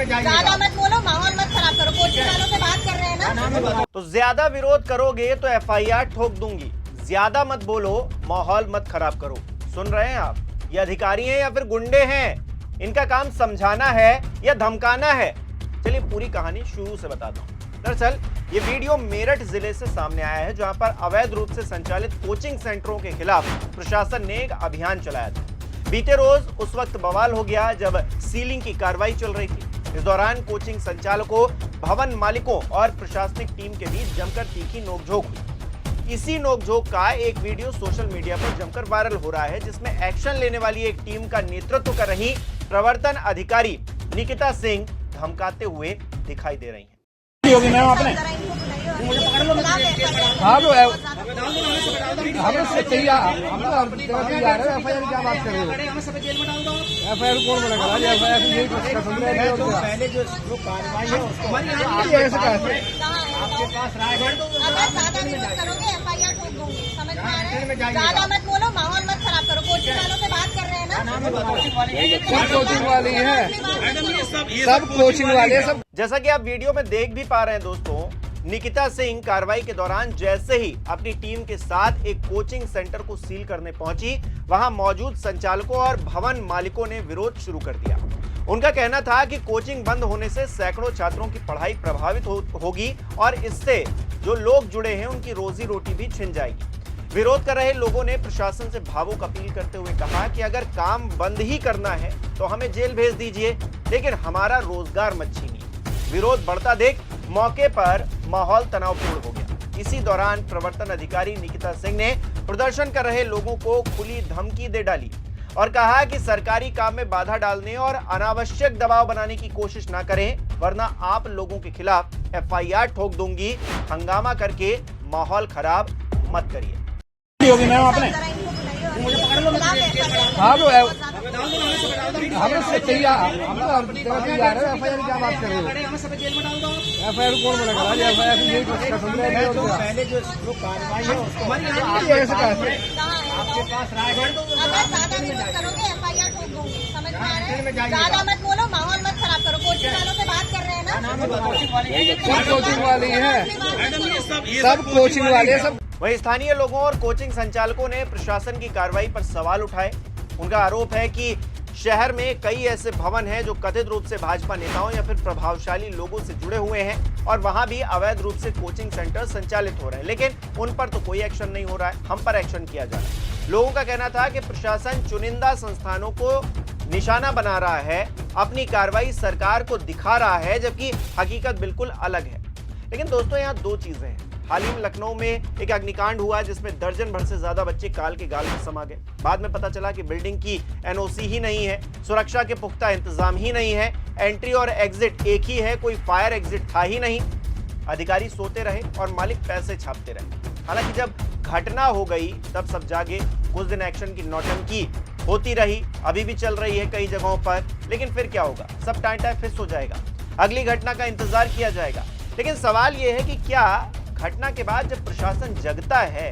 ज्यादा मत बोलो, माहौल मत खराब करो। कोचिंग वालों से बात कर रहे हैं ना। तो ज्यादा विरोध करोगे तो एफआईआर ठोक दूंगी। ज्यादा मत बोलो, माहौल मत खराब करो। सुन रहे हैं आप? ये अधिकारी हैं या फिर गुंडे हैं? इनका काम समझाना है या धमकाना है? चलिए पूरी कहानी शुरू से बताता हूं। दरअसल ये वीडियो मेरठ जिले से सामने आया है, जहां पर अवैध रूप से संचालित कोचिंग सेंटरों के खिलाफ प्रशासन ने एक अभियान चलाया था। बीते रोज उस वक्त बवाल हो गया जब सीलिंग की कार्रवाई चल रही थी। इस दौरान कोचिंग संचालकों, भवन मालिकों और प्रशासनिक टीम के बीच जमकर तीखी नोकझोंक हुई। इसी नोकझोंक का एक वीडियो सोशल मीडिया पर जमकर वायरल हो रहा है, जिसमें एक्शन लेने वाली एक टीम का नेतृत्व कर रही प्रवर्तन अधिकारी निकिता सिंह धमकाते हुए दिखाई दे रही हैं। होगी मैम आपने हाँ तो हमें से चाहिए हम जा रहे हैं। एफआईआर क्या बात कर रहे हो? एफआईआर कौन बना करा? एफआईआर यही पहले जो कार्रवाई है उसको ऐसे कैसे आपके पास राय है। अगर ज्यादा विरोध करोगे एफआईआर ठोक दूंगी। समझ में आ रहा है? ज्यादा मत बोलो, माहौल मत खराब करो। कोचिंग वालों से बात कर रहे हैं ना। सब कोचिंग वाली है, सब कोचिंग वाले सब। जैसा कि आप वीडियो में देख भी पा रहे हैं दोस्तों, निकिता सिंह कार्रवाई के दौरान जैसे ही अपनी टीम के साथ एक कोचिंग सेंटर को सील करने पहुंची, वहां मौजूद संचालकों और भवन मालिकों ने विरोध शुरू कर दिया। उनका कहना था कि कोचिंग बंद होने से सैकड़ों छात्रों की पढ़ाई प्रभावित होगी और इससे जो लोग जुड़े हैं उनकी रोजी रोटी भी छिन जाएगी। विरोध कर रहे लोगों ने प्रशासन से भावुक अपील करते हुए कहा कि अगर काम बंद ही करना है तो हमें जेल भेज दीजिए, लेकिन हमारा रोजगार मत छीनिए। विरोध बढ़ता देख मौके पर माहौल तनावपूर्ण हो गया। इसी दौरान प्रवर्तन अधिकारी निकिता सिंह ने प्रदर्शन कर रहे लोगों को खुली धमकी दे डाली और कहा कि सरकारी काम में बाधा डालने और अनावश्यक दबाव बनाने की कोशिश ना करें, वरना आप लोगों के खिलाफ एफआईआर ठोक दूंगी। हंगामा करके माहौल खराब मत करिए। होगी मैम आपने हाँ तो हमें से चाहिए हम जा रहे हैं। एफआईआर क्या बात कर रहे हो? एफआईआर कौन बना करा? एफआईआर यही पहले जो कार्रवाई है उसको ऐसे कैसे आपके पास राय है। अगर ज्यादा विरोध करोगे एफआईआर ठोक दूंगी। समझ में आ रहा है? ज्यादा मत बोलो, माहौल मत खराब करो। कोचिंग वालों से बात कर रहे हैं ना। सब कोचिंग वाली है, सब कोचिंग वाले सब। वहीं स्थानीय लोगों और कोचिंग संचालकों ने प्रशासन की कार्रवाई पर सवाल उठाए। उनका आरोप है कि शहर में कई ऐसे भवन हैं जो कथित रूप से भाजपा नेताओं या फिर प्रभावशाली लोगों से जुड़े हुए हैं और वहां भी अवैध रूप से कोचिंग सेंटर संचालित हो रहे हैं, लेकिन उन पर तो कोई एक्शन नहीं हो रहा है। हम पर एक्शन किया जा रहा है। लोगों का कहना था कि प्रशासन चुनिंदा संस्थानों को निशाना बना रहा है, अपनी कार्रवाई सरकार को दिखा रहा है, जबकि हकीकत बिल्कुल अलग है। लेकिन दोस्तों यहाँ दो चीजें हैं। हाल ही में लखनऊ में एक अग्निकांड हुआ जिसमें दर्जन भर से ज्यादा बच्चे काल के गाल में समा गए। बाद में पता चला कि बिल्डिंग की एनओसी ही नहीं है, सुरक्षा के पुख्ता इंतजाम ही नहीं है, एंट्री और एग्जिट एक ही है, कोई फायर एग्जिट था ही नहीं। अधिकारी सोते रहे और मालिक पैसे छापते रहे। हालांकि जब घटना हो गई तब सब जागे। कुछ दिन एक्शन की नौटंकी होती रही, अभी भी चल रही है कई जगहों पर, लेकिन फिर क्या होगा? सब टाइम फिक्स हो जाएगा, अगली घटना का इंतजार किया जाएगा। लेकिन सवाल यह है कि क्या घटना के बाद जब प्रशासन जगता है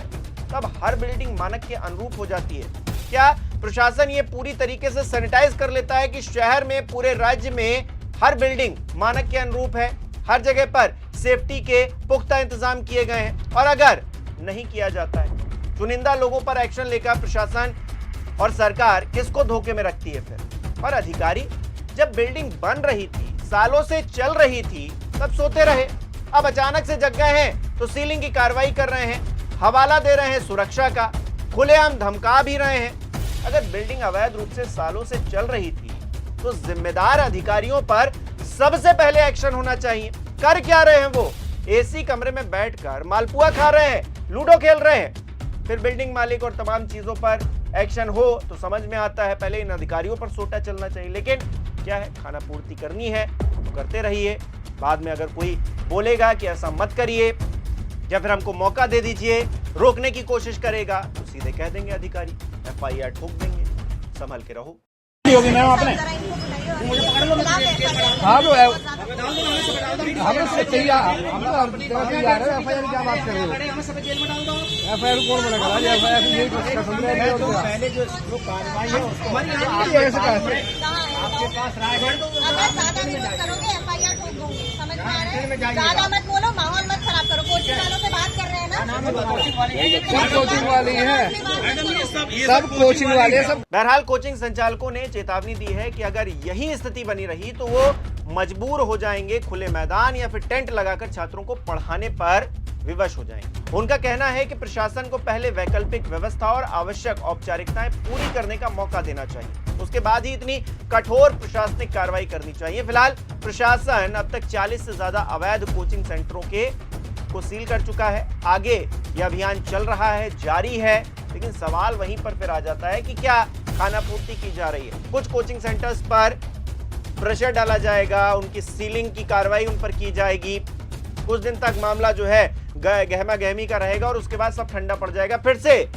तब हर बिल्डिंग मानक के अनुरूप हो जाती है? क्या प्रशासन ये पूरी तरीके से सैनिटाइज कर लेता है कि शहर में, पूरे राज्य में हर बिल्डिंग मानक के अनुरूप है, हर जगह पर सेफ्टी के पुख्ता इंतजाम किए गए हैं? और अगर नहीं किया जाता है, चुनिंदा लोगों पर एक्शन लेकर प्रशासन और सरकार किसको धोखे में रखती है फिर? और अधिकारी जब बिल्डिंग बन रही थी, सालों से चल रही थी, तब सोते रहे। अब अचानक से जग गए हैं तो सीलिंग की कार्रवाई कर रहे हैं, हवाला दे रहे हैं सुरक्षा का, खुलेआम धमका भी रहे हैं। अगर बिल्डिंग अवैध रूप से सालों से चल रही थी तो जिम्मेदार अधिकारियों पर सबसे पहले एक्शन होना चाहिए। कर क्या रहे हैं वो? एसी कमरे में बैठकर मालपुआ खा रहे हैं, लूडो खेल रहे हैं। फिर बिल्डिंग मालिक और तमाम चीजों पर एक्शन हो तो समझ में आता है, पहले इन अधिकारियों पर सोटा चलना चाहिए। लेकिन क्या है, खाना पूर्ति करनी है तो करते रहिए। बाद में अगर कोई बोलेगा कि ऐसा मत करिए या फिर हमको मौका दे दीजिए, रोकने की कोशिश करेगा, तो सीधे कह देंगे अधिकारी, एफआईआर ठोक देंगे। संभल के रहो। होगी मैम आपने हाँ तो हमें से चाहिए हम जा रहे हैं। एफआईआर क्या बात कर रहे हो? एफआईआर कौन बना करा? एफआईआर यही पहले जो कार्रवाई है उसको ऐसे कैसे आपके पास राय अगर ज्यादा विरोध करोगे FIR ठोक दूंगी, समझ में आ रहा है? ज्यादा मत बोलो, माहौल मत खराब करो। कोचिंग वालों से बात कर रहे हैं ना, सब कोचिंग वाली है, सब कोचिंग वाले सब। बहरहाल कोचिंग संचालकों ने चेतावनी दी है कि अगर यही स्थिति बनी रही तो वो मजबूर हो जाएंगे खुले मैदान या फिर टेंट लगाकर छात्रों को पढ़ाने पर विवश हो जाएंगे। उनका कहना है कि प्रशासन को पहले वैकल्पिक व्यवस्था और आवश्यक औपचारिकताएं पूरी करने का मौका देना चाहिए, उसके बाद ही इतनी कठोर प्रशासनिक कार्रवाई करनी चाहिए। फिलहाल प्रशासन अब तक 40 से ज्यादा अवैध कोचिंग सेंटरों को सील कर चुका है। आगे यह अभियान चल रहा है, जारी है, लेकिन सवाल वहीं पर फिर आ जाता है कि क्या खानापूर्ति की जा रही है। कुछ कोचिंग सेंटर्स पर प्रेशर डाला जाएगा, उनकी सीलिंग की कार्रवाई उन पर की जाएगी। कुछ दिन तक मामला जो है गहमा गहमी का रहेगा और उसके बाद सब ठंडा पड़ जाएगा, फिर से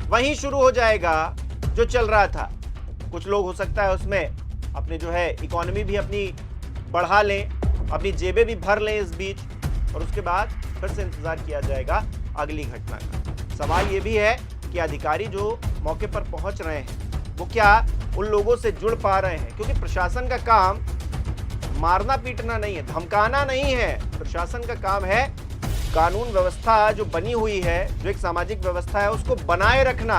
वहीं शुरू हो जाएगा जो चल रहा था। कुछ लोग हो सकता है उसमें अपने जो है इकोनॉमी भी अपनी बढ़ा लें, अपनी जेबें भी भर लें इस बीच, और उसके बाद फिर से इंतजार किया जाएगा अगली घटना का। सवाल ये भी है कि अधिकारी जो मौके पर पहुंच रहे हैं वो क्या उन लोगों से जुड़ पा रहे हैं, क्योंकि प्रशासन का काम मारना पीटना नहीं है, धमकाना नहीं है। प्रशासन का काम है कानून व्यवस्था जो बनी हुई है, जो एक सामाजिक व्यवस्था है, उसको बनाए रखना।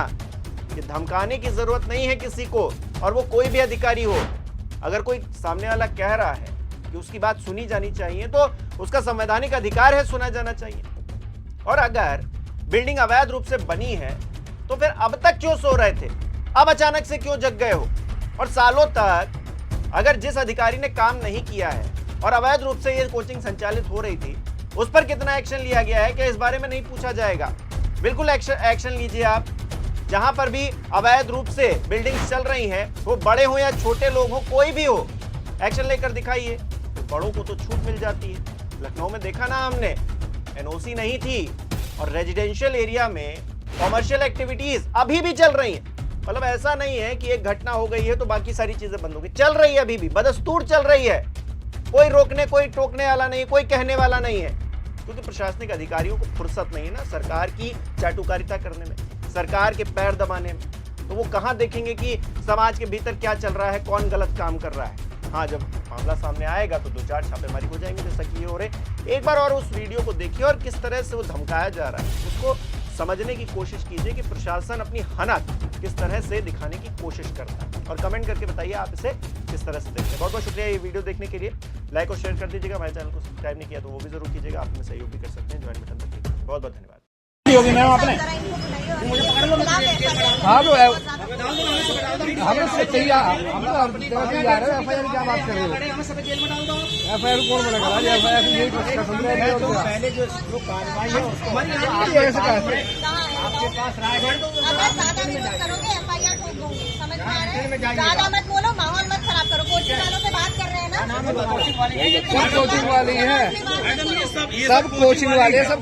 ये धमकाने की जरूरत नहीं है किसी को, और वो कोई भी अधिकारी हो। अगर कोई सामने वाला कह रहा है कि उसकी बात सुनी जानी चाहिए तो उसका संवैधानिक अधिकार है, सुना जाना चाहिए। और अगर बिल्डिंग अवैध रूप से बनी है तो फिर अब तक क्यों सो रहे थे, अब अचानक से क्यों जग गए हो? और सालों तक अगर जिस अधिकारी ने काम नहीं किया है और अवैध रूप से ये कोचिंग संचालित हो रही थी, उस पर कितना एक्शन लिया गया है, क्या इस बारे में नहीं पूछा जाएगा? बिल्कुल एक्शन लीजिए आप। जहां पर भी अवैध रूप से बिल्डिंग्स चल रही हैं, वो बड़े हो या छोटे लोग हो, कोई भी हो, एक्शन लेकर दिखाइए। तो बड़ों को तो छूट मिल जाती है। लखनऊ में देखा ना हमने, NOC नहीं थी और रेजिडेंशियल एरिया में कॉमर्शियल एक्टिविटीज अभी भी चल रही हैं। मतलब ऐसा नहीं है कि एक घटना हो गई है तो बाकी सारी चीजें बंद हो गई, चल रही है, अभी भी बदस्तूर चल रही है। कोई रोकने कोई टोकने वाला नहीं, कोई कहने वाला नहीं है, क्योंकि प्रशासनिक अधिकारियों को फुर्सत नहीं है ना सरकार की चाटुकारिता करने में, सरकार के पैर दबाने में। तो वो कहां देखेंगे कि समाज के भीतर क्या चल रहा है, कौन गलत काम कर रहा है। हाँ, जब मामला सामने आएगा तो 2-4 छापेमारी हो जाएंगे, जैसा कि ये हो रहे। एक बार और उस वीडियो को देखिए और किस तरह से वो धमकाया जा रहा है, उसको समझने की कोशिश कीजिए कि प्रशासन अपनी हनक किस तरह से दिखाने की कोशिश करता है। और कमेंट करके बताइए आप इसे किस तरह से देखते हैं। बहुत बहुत शुक्रिया ये वीडियो देखने के लिए। लाइक और शेयर कर दीजिएगा। हमारे चैनल को सब्सक्राइब नहीं किया तो वो भी जरूर कीजिएगा। आप हमें सहयोग भी कर सकते हैं ज्वाइन बटन पर क्लिक करके। बहुत बहुत धन्यवाद। आपने हाँ तो हमें से चाहिए, हम तो तैयार है। FIR क्या बात कर रहे हो? FIR कौन बना करा? FIR यही पहले जो कार्रवाई है आपके पास राय अगर ज्यादा विरोध करोगे FIR ठोक दूंगी, समझ में आ रहा है? ज्यादा मत बोलो, माहौल मत खराब करो। कोचिंग वालों से बात कर रहे हैं ना, सब कोचिंग वाली है, सब कोचिंग वाले सब।